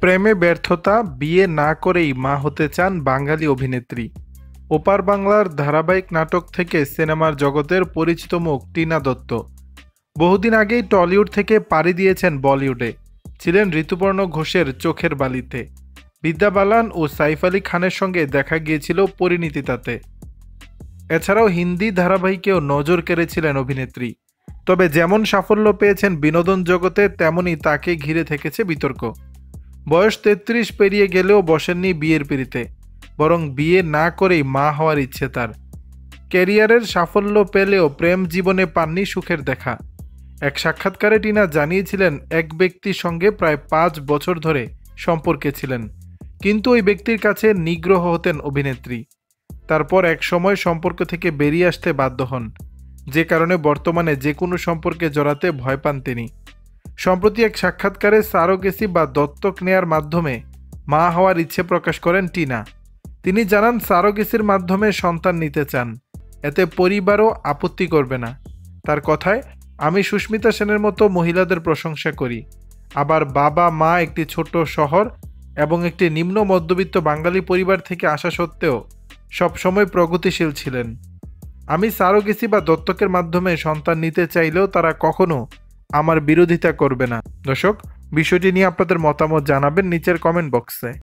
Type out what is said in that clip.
প্রেমে ব্যর্থতা, বিয়ে না করেই মা হতে চান বাঙালি অভিনেত্রী। ওপার বাংলার ধারাবাহিক নাটক থেকে সিনেমার জগতের পরিচিত মুখ টিনা দত্ত বহুদিন আগেই টলিউড থেকে পাড়ি দিয়েছেন বলিউডে। ছিলেন ঋতুপর্ণ ঘোষের চোখের বালিতে। বিদ্যা বালান ও সাইফ আলী খানের সঙ্গে দেখা গিয়েছিল পরিণীতিতাতে। এছাড়াও হিন্দি ধারাবাহিকেও নজর কেড়েছিলেন অভিনেত্রী। তবে যেমন সাফল্য পেয়েছেন বিনোদন জগতে, তেমনি তাকে ঘিরে থেকেছে বিতর্ক। বয়স ৩৩ পেরিয়ে গেলেও বসেননি বিয়ের পিঁড়িতে, বরং বিয়ে না করেই মা হওয়ার ইচ্ছে তার। ক্যারিয়ারের সাফল্য পেলেও প্রেম জীবনে পাননি সুখের দেখা। এক সাক্ষাৎকারে টিনা জানিয়েছিলেন এক ব্যক্তির সঙ্গে প্রায় ৫ বছর ধরে সম্পর্কে ছিলেন, কিন্তু ওই ব্যক্তির কাছে নিগ্রহ হতেন অভিনেত্রী। তারপর এক সময় সম্পর্ক থেকে বেরিয়ে আসতে বাধ্য হন, যে কারণে বর্তমানে যে কোনো সম্পর্কে জড়াতে ভয় পান তিনি। সম্প্রতি এক সাক্ষাৎকারে সারোগেসি বা দত্তক নেয়ার মাধ্যমে মা হওয়ার ইচ্ছে প্রকাশ করেন টিনা। তিনি জানান সারোগেসির মাধ্যমে সন্তান নিতে চান, এতে পরিবারও আপত্তি করবে না। তার কথায়, আমি সুস্মিতা সেনের মতো মহিলাদের প্রশংসা করি। আবার বাবা মা একটি ছোট শহর এবং একটি নিম্ন মধ্যবিত্ত বাঙালি পরিবার থেকে আসা সত্ত্বেও সবসময় প্রগতিশীল ছিলেন। আমি সারোগেসি বা দত্তকের মাধ্যমে সন্তান নিতে চাইলেও তারা কখনো আমার বিরোধিতা করবে না। দর্শক, বিষয়টি নিয়ে আপনাদের মতামত জানাবেন নিচের কমেন্ট বক্সে।